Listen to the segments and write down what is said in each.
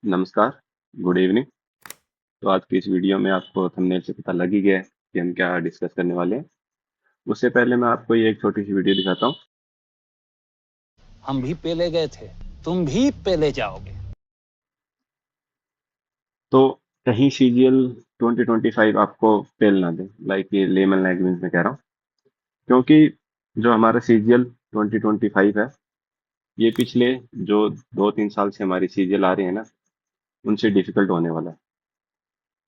नमस्कार, good evening. तो आज की इस वीडियो में आपको थंबनेल से पता लग ही गया है कि हम क्या डिस्कस करने वाले हैं। उससे पहले मैं आपको ये एक छोटी सी वीडियो दिखाता हूँ। हम भी पेले गए थे, तुम भी पेले जाओगे। तो कहीं सीजीएल 2025 आपको फेल ना दे, लाइक ये लेमन लैंग्वेज में कह रहा हूँ। क्योंकि जो हमारा सीजीएल 2025 है, ये पिछले जो 2-3 साल से हमारी सीजीएल आ रही है ना, उनसे डिफिकल्ट होने वाला है।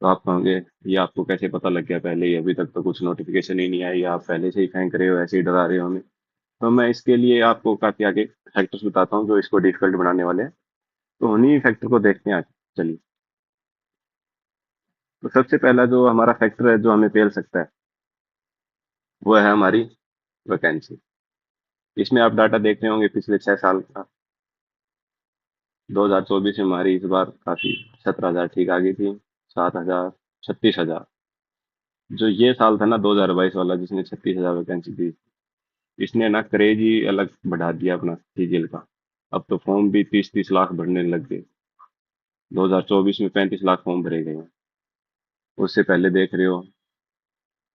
तो आप कहोगे, ये आपको कैसे पता लग गया पहले ही? अभी तक तो कुछ नोटिफिकेशन ही नहीं आई, आप पहले से ही फेंक रहे हो, ऐसे ही डरा रहे हो हमें। तो मैं इसके लिए आपको काफी आगे फैक्टर्स बताता हूँ जो इसको डिफिकल्ट बनाने वाले हैं। तो उन्हीं फैक्टर को देखते हैं आज। चलिए, तो सबसे पहला जो हमारा फैक्टर है जो हमें पेल सकता है, वो है हमारी वैकेंसी। इसमें आप डाटा देख रहे होंगे पिछले 6 साल का। 2024 में हमारी इस बार काफी 17,000 ठीक आ गई थी। 7,000, 36,000। जो ये साल था ना 2022 वाला, जिसने 36,000 वैकेंसी दी, इसने ना क्रेज ही अलग बढ़ा दिया अपना सीजीएल का। अब तो फॉर्म भी 30-30 लाख भरने लग गए। 2024 में 35 लाख फॉर्म भरे गए हैं। उससे पहले देख रहे हो,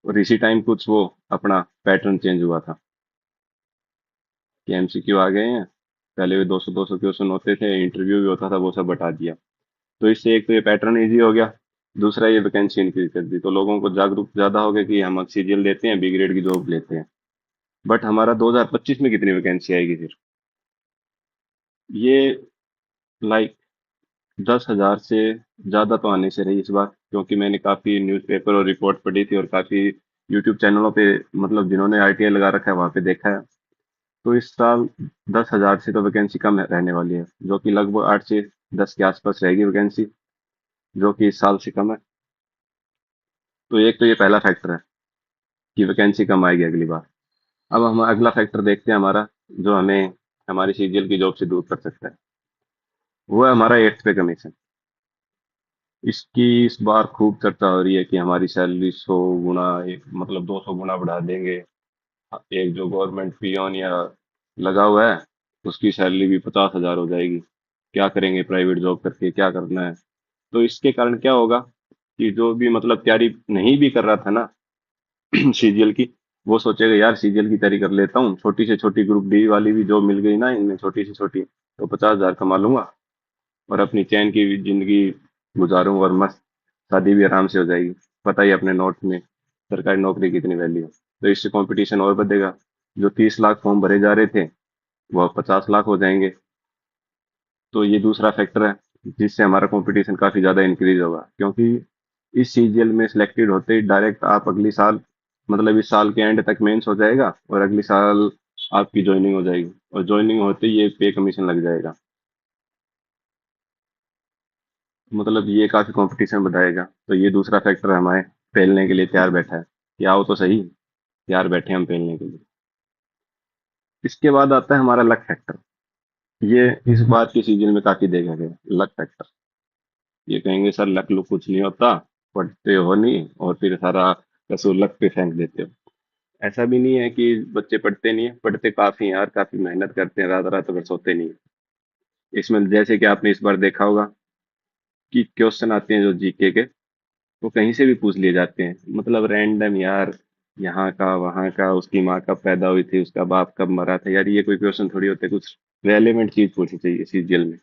और इसी टाइम कुछ वो अपना पैटर्न चेंज हुआ था कि एमसीक्यू आ गए हैं। पहले भी 200-200 क्वेश्चन होते थे, इंटरव्यू भी होता था, वो सब हटा दिया। तो इससे एक तो ये पैटर्न इजी हो गया, दूसरा ये वैकेंसी इंक्रीज कर दी, तो लोगों को जागरूक ज्यादा हो गया कि हम सीजीएल देते हैं, बी ग्रेड की जॉब लेते हैं। बट हमारा 2025 में कितनी वैकेंसी आएगी फिर? ये लाइक 10,000 से ज्यादा तो आने से रही इस बार, क्योंकि मैंने काफी न्यूज़पेपर और रिपोर्ट पढ़ी थी, और काफी यूट्यूब चैनलों पे, मतलब जिन्होंने आईटीआई लगा रखा है वहां पे देखा है। तो इस साल 10,000 से तो वैकेंसी कम रहने वाली है, जो कि लगभग 8 से 10 के आसपास रहेगी वैकेंसी, जो कि इस साल से कम है। तो एक तो ये पहला फैक्टर है कि वैकेंसी कम आएगी अगली बार। अब हम अगला फैक्टर देखते हैं हमारा, जो हमें हमारी सीजीएल की जॉब से दूर कर सकता है। वो है हमारा 8th पे कमीशन। इसकी इस बार खूब चर्चा हो रही है कि हमारी सैलरी 100 गुना, एक मतलब 200 गुना बढ़ा देंगे। एक जो गवर्नमेंट पियोन या लगा हुआ है, उसकी सैलरी भी 50,000 हो जाएगी। क्या करेंगे प्राइवेट जॉब करके, क्या करना है? तो इसके कारण क्या होगा कि जो भी मतलब तैयारी नहीं भी कर रहा था ना सीजीएल की, वो सोचेगा यार सीजीएल की तैयारी कर लेता हूँ, छोटी से छोटी ग्रुप डी वाली भी जॉब मिल गई ना इनमें, छोटी से छोटी, तो 50,000 कमा लूंगा और अपनी चैन की जिंदगी गुजारूंगा, और मस्त शादी भी आराम से हो जाएगी। पता ही है अपने नॉर्थ में सरकारी नौकरी की कितनी वैल्यू है। तो इससे कंपटीशन और बढ़ेगा। जो 30 लाख फॉर्म भरे जा रहे थे, वो अब 50 लाख हो जाएंगे। तो ये दूसरा फैक्टर है जिससे हमारा कंपटीशन काफी ज्यादा इंक्रीज होगा, क्योंकि इस सीजीएल में सिलेक्टेड होते ही डायरेक्ट आप अगली साल, मतलब इस साल के एंड तक मेंस हो जाएगा, और अगली साल आपकी ज्वाइनिंग हो जाएगी, और ज्वाइनिंग होते ही ये पे कमीशन लग जाएगा। मतलब ये काफी कंपटीशन बढ़ाएगा। तो ये दूसरा फैक्टर हमारे फैलने के लिए तैयार बैठा है कि आओ तो सही, तैयार बैठे हम फैलने के लिए। इसके बाद आता है हमारा लक फैक्टर। ये इस बात की सीजन में काफी देखा गया, लक फैक्टर। ये कहेंगे सर लक लुक कुछ नहीं होता, पढ़ते हो नहीं और फिर सारा कसूर लक पे फेंक देते हो। ऐसा भी नहीं है कि बच्चे पढ़ते नहीं है, पढ़ते काफी हैं यार, काफी मेहनत करते हैं, रात रात भर सोते नहीं है। इसमें जैसे कि आपने इस बार देखा होगा कि क्वेश्चन आते हैं जो जीके के, वो कहीं से भी पूछ लिए जाते हैं, मतलब रैंडम यार। यहाँ का, वहाँ का, उसकी माँ कब पैदा हुई थी, उसका बाप कब मरा था, यार ये कोई क्वेश्चन थोड़ी होते, कुछ रेलेवेंट चीज पूछनी चाहिए सीजीएल में।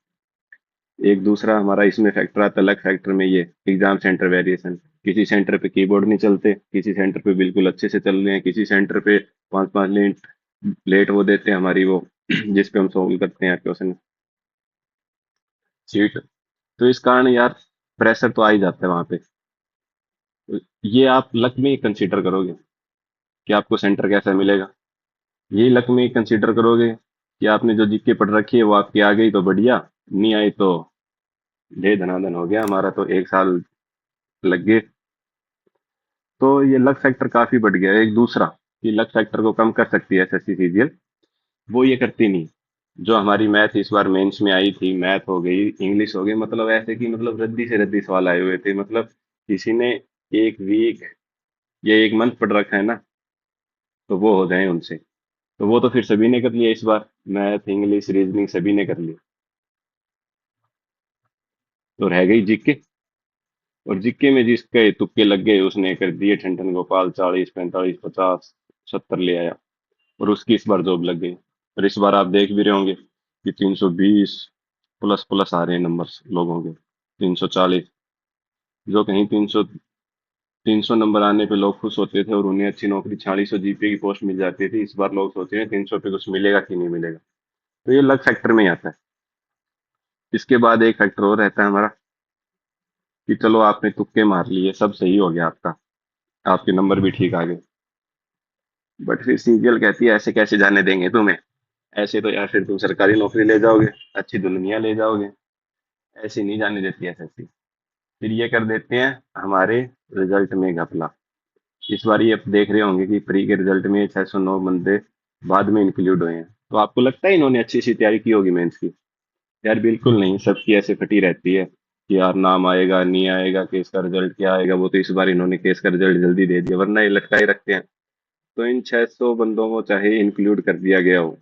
एक दूसरा हमारा इसमें फैक्टर आता है, अलग फैक्टर में, ये एग्जाम सेंटर वेरिएशन। किसी सेंटर पे कीबोर्ड नहीं चलते, किसी सेंटर पे बिल्कुल अच्छे से चल रहे हैं, किसी सेंटर पे 5-5 मिनट लेट वो देते हैं हमारी वो जिस पे हम सॉल्व करते हैं क्वेश्चन सीट। तो इस कारण यार प्रेशर तो आ ही जाता है वहां पे। तो ये आप लक में ही कंसीडर करोगे कि आपको सेंटर कैसा मिलेगा। यही लक में ही कंसीडर करोगे कि आपने जो जीके पढ़ रखी है वो आपकी आ गई तो बढ़िया, नहीं आई तो दे धनाधन हो गया, हमारा तो 1 साल लग गए। तो ये लक फैक्टर काफी बढ़ गया है। एक दूसरा, कि लक फैक्टर को कम कर सकती है एसएससी सीजीएल, वो ये करती नहीं। जो हमारी मैथ इस बार मेंस में आई थी, मैथ हो गई, इंग्लिश हो गई, मतलब ऐसे कि मतलब रद्दी से रद्दी सवाल आए हुए थे, मतलब किसी ने एक वीक या एक मंथ पढ़ रखा है ना, तो वो हो जाए उनसे। तो वो तो फिर सभी ने कर लिया इस बार, मैथ इंग्लिश रीजनिंग सभी ने कर लिया। तो रह गई जीके। और जीके में जिसके तुक्के लग गए उसने कर दिए ठंडन गोपाल, 40, 45, 50, 70 ले आया। और उसकी इस बार जॉब लग गई। और इस बार आप देख भी रहे होंगे कि 320 प्लस प्लस आ रहे हैं नंबर्स लोगों के। 340, जो कहीं 300 नंबर आने पे लोग खुश होते थे और उन्हें अच्छी नौकरी 4600 जीपीए की पोस्ट मिल जाती थी, इस बार लोग सोच रहे हैं 300 पे कुछ मिलेगा कि नहीं मिलेगा। तो ये लक फैक्टर में ही आता है। इसके बाद एक फैक्टर और रहता है हमारा कि चलो आपने तुक्के मार लिए, सब सही हो गया आपका, आपके नंबर भी ठीक आ गए। बट फिर सीजीएल कहती है ऐसे कैसे जाने देंगे तुम्हें, ऐसे तो यार फिर तुम सरकारी नौकरी ले जाओगे, अच्छी दुल्हनिया ले जाओगे, ऐसे नहीं जाने देती एसएससी। फिर ये कर देते हैं हमारे रिजल्ट में घपला। इस बार ये आप देख रहे होंगे कि प्री के रिजल्ट में 609 बंदे बाद में इंक्लूड हुए हैं। तो आपको लगता है इन्होंने अच्छी सी तैयारी की होगी मेंस की? यार बिल्कुल नहीं, सबकी ऐसे फटी रहती है कि यार नाम आएगा नहीं आएगा, केस का रिजल्ट क्या आएगा। वो तो इस बार इन्होंने केस का रिजल्ट जल्दी दे दिया, वरना ये लटकाए रखते हैं। तो इन 600 बंदों को चाहे इंक्लूड कर दिया गया हो,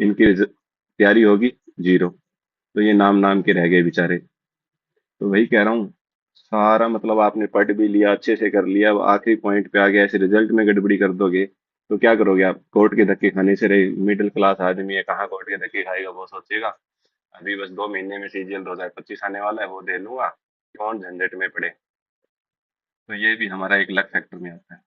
इनकी तैयारी होगी जीरो। तो ये नाम नाम के रह गए बेचारे। तो वही कह रहा हूँ, सारा मतलब आपने पढ़ भी लिया, अच्छे से कर लिया, अब आखिरी पॉइंट पे आ गया, ऐसे रिजल्ट में गड़बड़ी कर दोगे तो क्या करोगे आप? कोर्ट के धक्के खाने से रहे। मिडिल क्लास आदमी है, कहाँ कोर्ट के धक्के खाएगा? वो सोचेगा अभी बस 2 महीने में सीजीएल 2025 आने वाला है, वो दे लूंगा, कौन झंझट में पड़े। तो ये भी हमारा एक लक फैक्टर में आता है।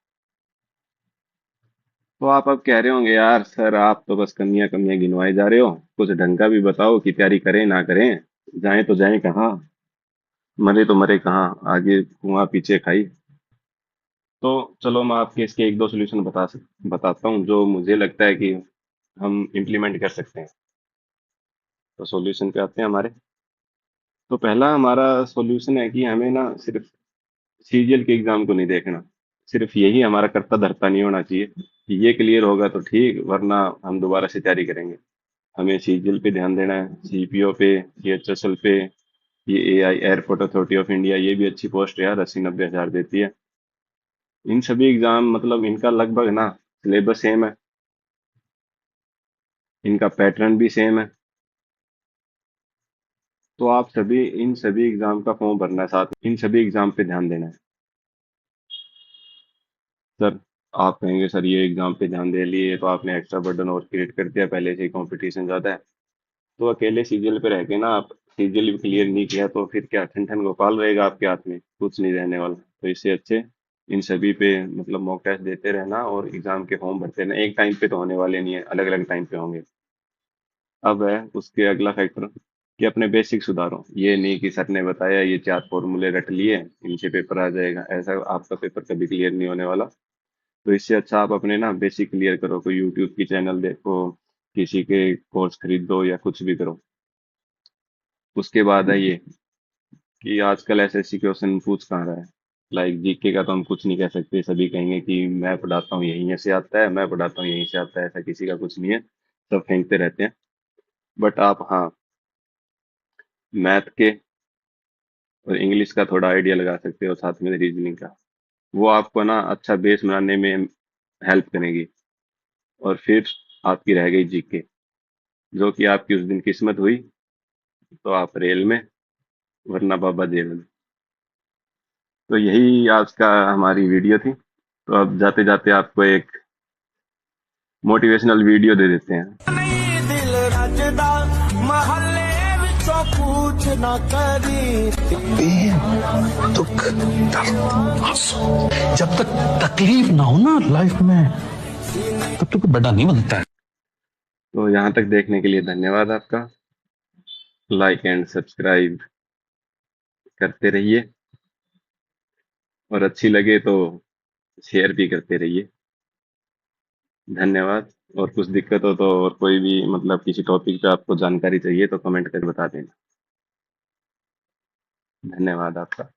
तो आप अब कह रहे होंगे यार सर आप तो बस कमियां कमियां गिनवाए जा रहे हो, कुछ ढंग का भी बताओ कि तैयारी करें ना करें, जाएं तो जाएं कहाँ, मरे तो मरे कहाँ, आगे कुआं पीछे खाई। तो चलो मैं आपके इसके एक दो सोल्यूशन बताता हूँ जो मुझे लगता है कि हम इम्प्लीमेंट कर सकते हैं। तो सॉल्यूशन पे आते हैं हमारे। तो पहला हमारा सॉल्यूशन है कि हमें ना सिर्फ सीजीएल के एग्जाम को नहीं देखना, सिर्फ यही हमारा करता धरता नहीं होना चाहिए कि ये क्लियर होगा तो ठीक, वरना हम दोबारा से तैयारी करेंगे। हमें सीजीएल पे ध्यान देना है, सीपीओ पे, सीएचएसएल पे, ये AI airport authority of India, ये भी अच्छी पोस्ट है यार, 80-90 हज़ार देती है। इन सभी एग्जाम मतलब इनका लगभग ना सिलेबस सेम है, इनका पैटर्न भी सेम है। तो आप सभी इन सभी एग्जाम का फॉर्म भरना है, साथ इन सभी एग्जाम पे ध्यान देना है। सर आप कहेंगे सर ये एग्जाम पे ध्यान दे लिए तो आपने एक्स्ट्रा बर्डन और क्रिएट कर दिया, पहले से ही कंपटीशन ज्यादा है। तो अकेले सीजीएल पे रह के ना, आप सीजीएल भी क्लियर नहीं किया तो फिर क्या ठन ठन गोपाल रहेगा आपके हाथ में, कुछ नहीं रहने वाला। तो इससे अच्छे इन सभी पे मतलब मॉक टेस्ट देते रहना और एग्जाम के फॉर्म भरते रहना। एक टाइम पे तो होने वाले नहीं है, अलग अलग टाइम पे होंगे। अब है उसके अगला फैक्टर कि अपने बेसिक सुधारो। ये नहीं कि सर ने बताया ये 4 फॉर्मूले रट लिए इनसे पेपर आ जाएगा, ऐसा आपका पेपर कभी क्लियर नहीं होने वाला। तो इससे अच्छा आप अपने ना बेसिक क्लियर करो, कोई यूट्यूब की चैनल देखो, किसी के कोर्स खरीदो या कुछ भी करो। उसके बाद है ये कि आजकल एसएससी क्वेश्चन पूछ कहाँ रहा है। लाइक जीके का तो हम कुछ नहीं कह सकते, सभी कहेंगे कि मैं पढ़ाता हूँ यहीं से आता है, मैं पढ़ाता हूँ यहीं से आता है, ऐसा किसी का कुछ नहीं है, सब फेंकते रहते हैं। बट आप हाँ, मैथ के और इंग्लिश का थोड़ा आइडिया लगा सकते हो, साथ में रीजनिंग का। वो आपको ना अच्छा बेस बनाने में हेल्प करेगी। और फिर आपकी रह गई जीके, जो कि आपकी उस दिन किस्मत हुई तो आप रेल में, वरना बाबा जेल में। तो यही आज का हमारी वीडियो थी। तो अब जाते जाते आपको एक मोटिवेशनल वीडियो दे देते हैं। नहीं दिल रजदा महल्ले विचों पूछ ना करी दुख, दर्द, आंसू, जब तक तकलीफ ना हो ना लाइफ में, तब तक बड़ा नहीं बनता है। तो यहाँ तक देखने के लिए धन्यवाद आपका। लाइक एंड सब्सक्राइब करते रहिए, और अच्छी लगे तो शेयर भी करते रहिए। धन्यवाद। और कुछ दिक्कत हो तो, और कोई भी मतलब किसी टॉपिक पे आपको जानकारी चाहिए तो कमेंट करके बता देना। धन्यवाद आपका।